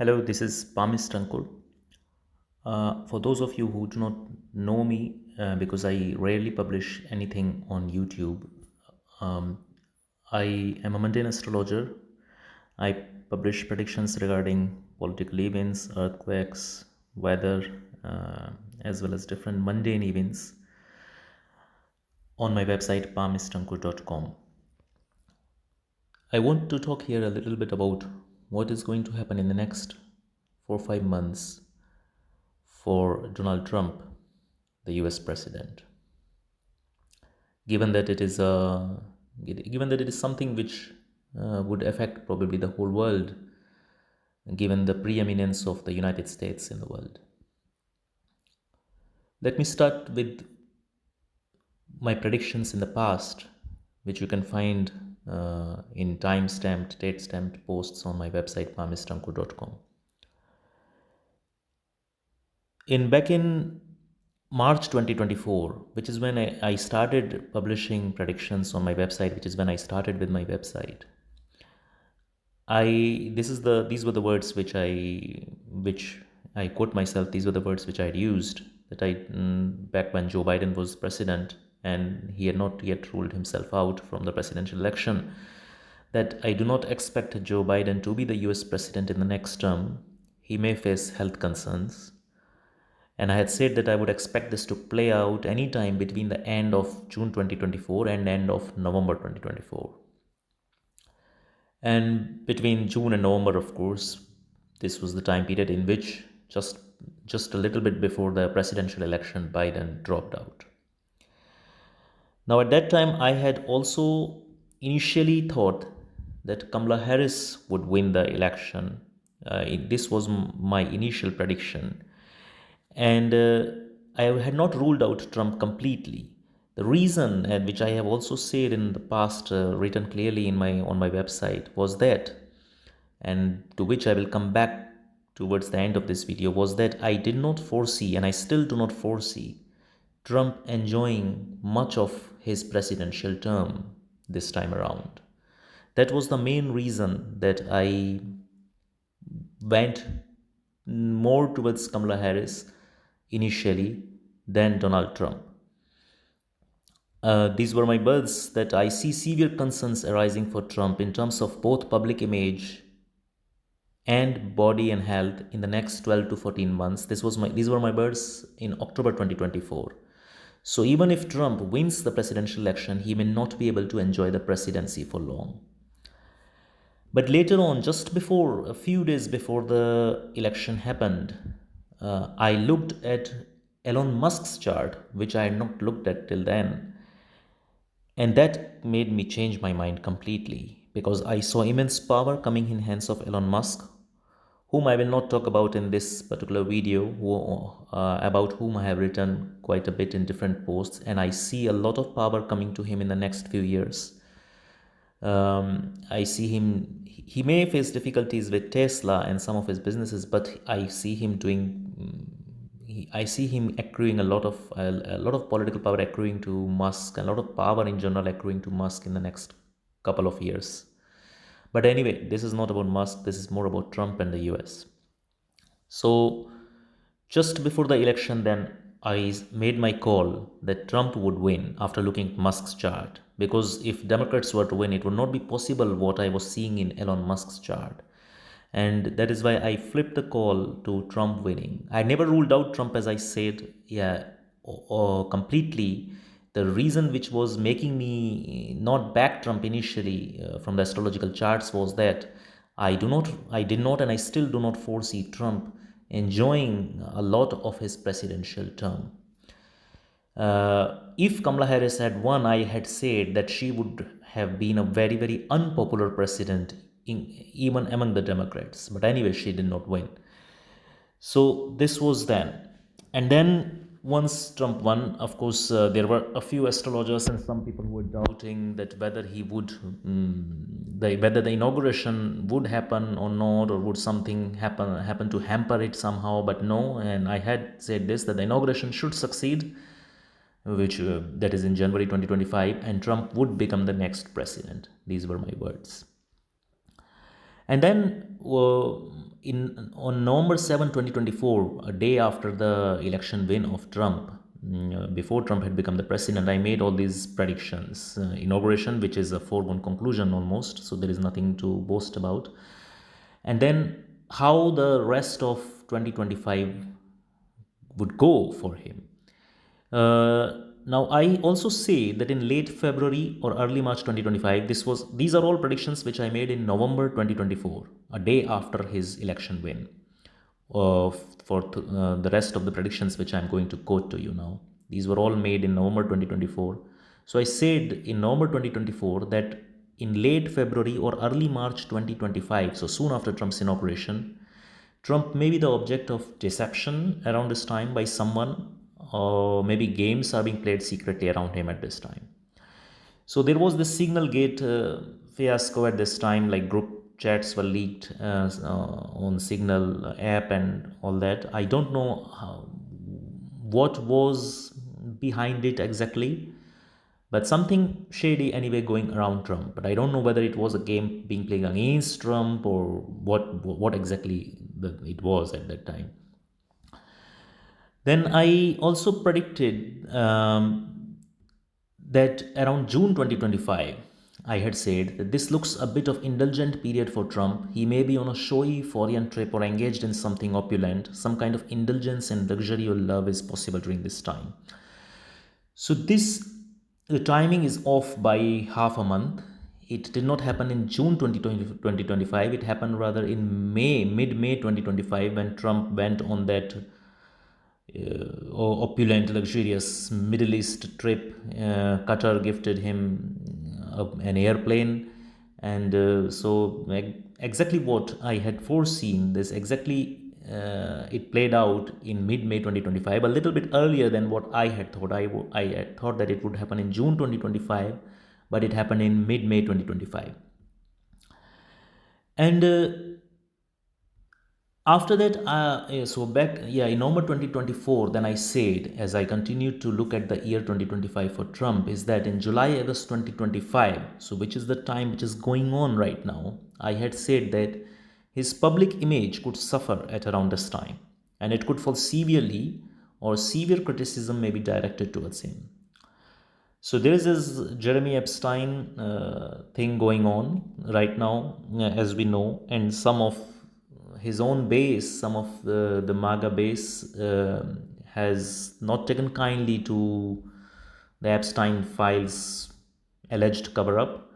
Hello, this is Palmist Ankur. For those of you who do not know me, because I rarely publish anything on YouTube, um, I am a mundane astrologer. I publish predictions regarding political events, earthquakes, weather, as well as different mundane events on my website palmistankur.com. I want to talk here a little bit about what is going to happen in the next 4 or 5 months for Donald Trump, the US president. Given that it is something which would affect probably the whole world, given the preeminence of the United States in the world. Let me start with my predictions in the past, which you can find in time-stamped, date-stamped posts on my website palmistankur.com. Back in March 2024, which is when I started publishing predictions on my website, which is when I started with my website. These were the words which I quote myself. These were the words which I had used back when Joe Biden was president and he had not yet ruled himself out from the presidential election. That I do not expect Joe Biden to be the US president in the next term. He may face health concerns. And I had said that I would expect this to play out anytime between the end of June 2024 and end of November 2024. And between June and November, of course, this was the time period in which just a little bit before the presidential election, Biden dropped out. Now, at that time, I had also initially thought that Kamala Harris would win the election. This was my initial prediction. And I had not ruled out Trump completely. The reason, and which I have also said in the past, written clearly on my website, was that, and to which I will come back towards the end of this video, was that I did not foresee, and I still do not foresee, Trump enjoying much of his presidential term this time around. That was the main reason that I went more towards Kamala Harris initially than Donald Trump. These were my words that I see severe concerns arising for Trump in terms of both public image and body and health in the next 12 to 14 months. These were my words in October 2024. So even if Trump wins the presidential election, he may not be able to enjoy the presidency for long. But later on, just before, a few days before the election happened, I looked at Elon Musk's chart, which I had not looked at till then. And that made me change my mind completely because I saw immense power coming in hands of Elon Musk, whom I will not talk about in this particular video, about whom I have written quite a bit in different posts. And I see a lot of power coming to him in the next few years. I see he may face difficulties with Tesla and some of his businesses, but I see him accruing a lot of political power accruing to Musk, a lot of power in general accruing to Musk in the next couple of years. But anyway, this is not about Musk, this is more about Trump and the US. So just before the election, then I made my call that Trump would win after looking at Musk's chart. Because if Democrats were to win, it would not be possible what I was seeing in Elon Musk's chart. And that is why I flipped the call to Trump winning. I never ruled out Trump, as I said, completely. The reason which was making me not back Trump initially from the astrological charts was that I did not, and I still do not foresee Trump enjoying a lot of his presidential term. If Kamala Harris had won, I had said that she would have been a very, very unpopular president, even among the Democrats. But anyway, she did not win. So this was then. And then once Trump won, of course, there were a few astrologers and some people who were doubting that whether whether the inauguration would happen or not, or would something happen to hamper it somehow. But no, and I had said this, that the inauguration should succeed, which that is in January 2025, and Trump would become the next president. These were my words. And then on November 7, 2024, a day after the election win of Trump, before Trump had become the president, I made all these predictions. Inauguration, which is a foregone conclusion almost, so there is nothing to boast about. And then how the rest of 2025 would go for him. Now, I also say that in late February or early March 2025, these are all predictions which I made in November 2024, a day after his election win. For the rest of the predictions which I'm going to quote to you now, these were all made in November 2024. So I said in November 2024 that in late February or early March 2025, so soon after Trump's inauguration, Trump may be the object of deception around this time by someone, or maybe games are being played secretly around him at this time. So there was this Signal Gate fiasco at this time, like group chats were leaked on Signal app and all that. I don't know what was behind it exactly, but something shady anyway going around Trump. But I don't know whether it was a game being played against Trump or what exactly it was at that time. Then I also predicted that around June 2025, I had said that this looks a bit of indulgent period for Trump. He may be on a showy foreign trip or engaged in something opulent. Some kind of indulgence and luxury or love is possible during this time. So the timing is off by half a month. It did not happen in June 2025. It happened rather in mid-May 2025, when Trump went on that opulent, luxurious Middle East trip. Qatar gifted him an airplane, and exactly what I had foreseen. This exactly it played out in mid-May 2025, a little bit earlier than what I had thought. I had thought that it would happen in June 2025, but it happened in mid-May 2025. And after that, in November 2024, then I said, as I continued to look at the year 2025 for Trump, is that in July, August 2025, so which is the time which is going on right now, I had said that his public image could suffer at around this time, and it could fall severely, or severe criticism may be directed towards him. So there is this Jeremy Epstein thing going on right now, as we know, and some of his own base, some of the MAGA base, has not taken kindly to the Epstein files alleged cover up.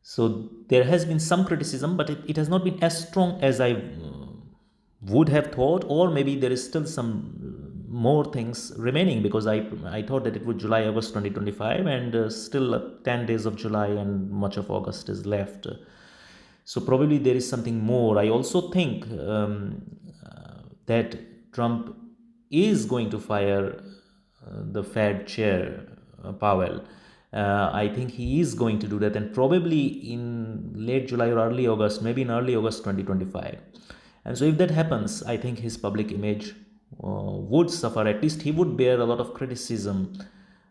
So there has been some criticism, but it has not been as strong as I would have thought, or maybe there is still some more things remaining, because I thought that it would July, August 2025, and still 10 days of July and much of August is left. So probably there is something more. I also think that Trump is going to fire the Fed chair, Powell. I think he is going to do that, and probably in late July or early August, maybe in early August 2025. And so, if that happens, I think his public image would suffer. At least he would bear a lot of criticism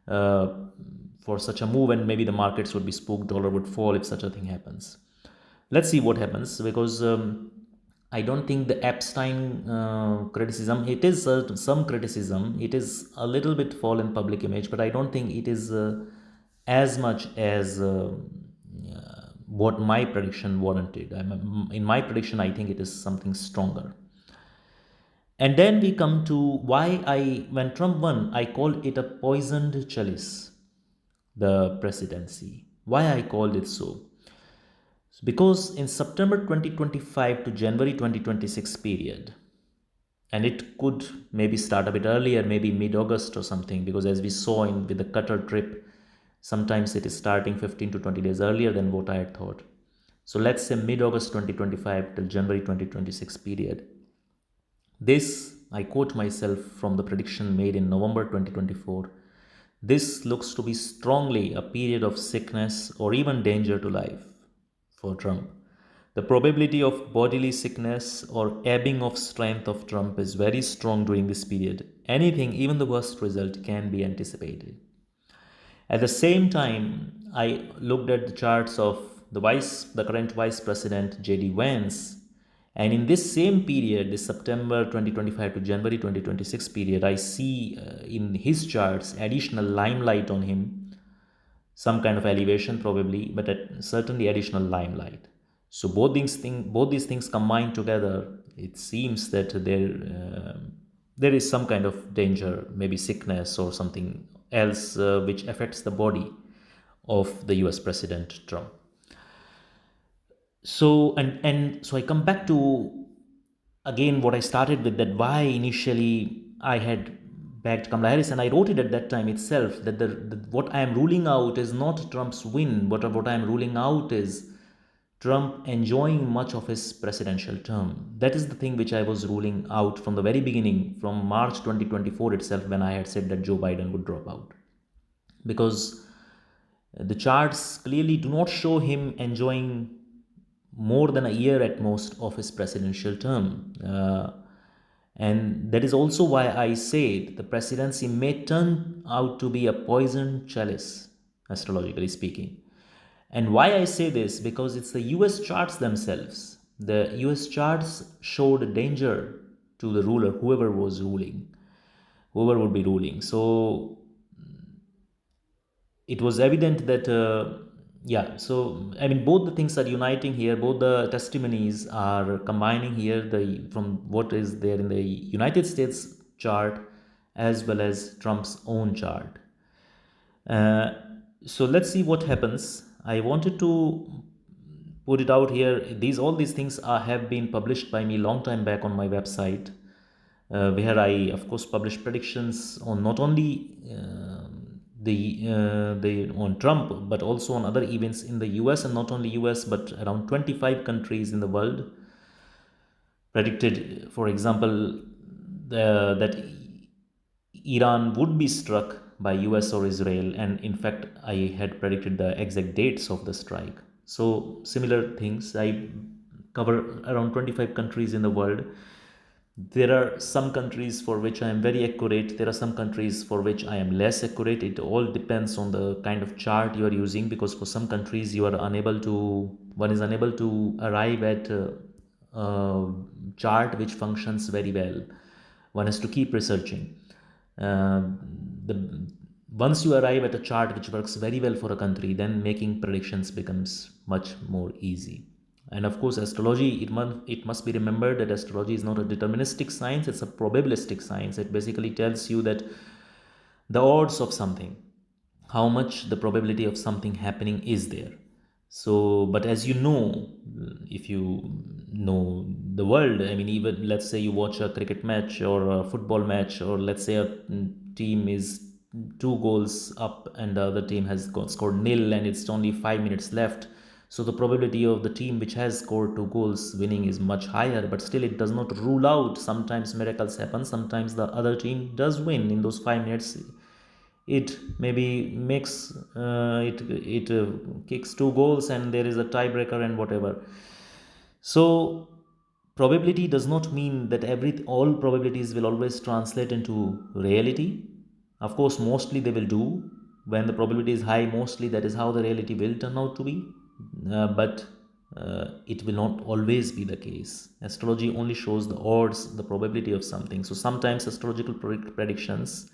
for such a move, and maybe the markets would be spooked, dollar would fall if such a thing happens. Let's see what happens, because I don't think the Epstein criticism, it is some criticism, it is a little bit fall in public image, but I don't think it is as much as what my prediction warranted. In my prediction, I think it is something stronger. And then we come to why when Trump won, I called it a poisoned chalice, the presidency. Why I called it so? Because in September 2025 to January 2026 period, and it could maybe start a bit earlier, maybe mid-August or something, because as we saw with the Qatar trip, sometimes it is starting 15 to 20 days earlier than what I had thought. So let's say mid-August 2025 till January 2026 period. This, I quote myself from the prediction made in November 2024, this looks to be strongly a period of sickness or even danger to life for Trump. The probability of bodily sickness or ebbing of strength of Trump is very strong during this period. Anything, even the worst result, can be anticipated. At the same time, I looked at the charts of the current vice president, J.D. Vance, And in this same period, this September 2025 to January 2026 period, I see in his charts additional limelight on him, some kind of elevation probably, but certainly additional limelight. So both these things combined together, it seems that there is some kind of danger, maybe sickness or something else which affects the body of the U.S. President Trump. So so I come back to again what I started with, that why initially I had backed Kamala Harris, and I wrote it at that time itself that what I am ruling out is not Trump's win, but what I am ruling out is Trump enjoying much of his presidential term. That is the thing which I was ruling out from the very beginning, from March 2024 itself, when I had said that Joe Biden would drop out. Because the charts clearly do not show him enjoying more than a year at most of his presidential term. And that is also why I said the presidency may turn out to be a poisoned chalice, astrologically speaking. And why I say this? Because it's the US charts themselves. The US charts showed danger to the ruler, whoever was ruling, whoever would be ruling. So it was evident that so I mean both the things are uniting here, both the testimonies are combining here, the from what is there in the United States chart as well as Trump's own chart. So let's see what happens. I wanted to put it out here. All these things have been published by me long time back on my website, where I of course publish predictions on not only the on Trump, but also on other events in the US, and not only US but around 25 countries in the world. Predicted, for example, that Iran would be struck by US or Israel, and in fact I had predicted the exact dates of the strike. So similar things. I cover around 25 countries in the world. There are some countries for which I am very accurate, there are some countries for which I am less accurate. It all depends on the kind of chart you are using, because for some countries one is unable to arrive at a chart which functions very well. One has to keep researching. The Once you arrive at a chart which works very well for a country, then making predictions becomes much more easy. And of course, astrology, it must be remembered that astrology is not a deterministic science, it's a probabilistic science. It basically tells you that the odds of something, how much the probability of something happening is there. So, but as you know, if you know the world, I mean, even let's say you watch a cricket match or a football match, or let's say a team is 2 goals up and the other team has scored nil, and it's only 5 minutes left. So the probability of the team which has scored 2 goals winning is much higher, but still it does not rule out. Sometimes miracles happen. Sometimes the other team does win in those 5 minutes. It maybe makes it kicks 2 goals and there is a tiebreaker and whatever. So probability does not mean that all probabilities will always translate into reality. Of course, mostly they will do. When the probability is high, mostly that is how the reality will turn out to be. But it will not always be the case. Astrology only shows the odds, the probability of something. So sometimes astrological predictions,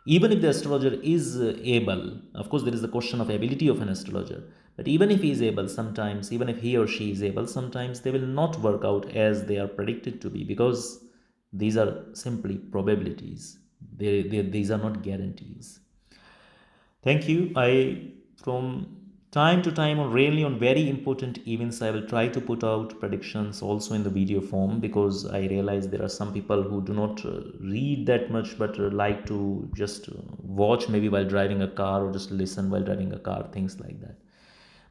even if the astrologer is able, of course there is the question of ability of an astrologer, but even if he is able, sometimes, even if he or she is able, sometimes they will not work out as they are predicted to be, because these are simply probabilities. These are not guarantees. Thank you. From time to time, or really on very important events, I will try to put out predictions also in the video form, because I realize there are some people who do not read that much, but like to just watch maybe while driving a car, or just listen while driving a car, things like that.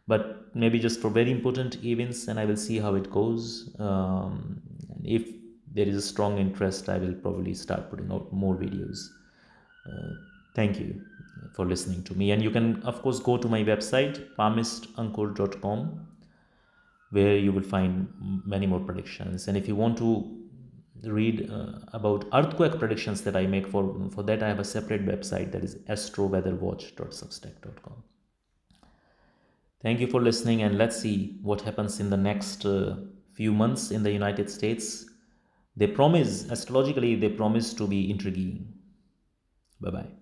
But maybe just for very important events, and I will see how it goes. And if there is a strong interest, I will probably start putting out more videos. Thank you for listening to me. And you can, of course, go to my website, palmistankur.com, where you will find many more predictions. And if you want to read about earthquake predictions that I make, for that I have a separate website, that is astroweatherwatch.substack.com. Thank you for listening, and let's see what happens in the next few months in the United States, they promise, astrologically, they promise to be intriguing. Bye bye.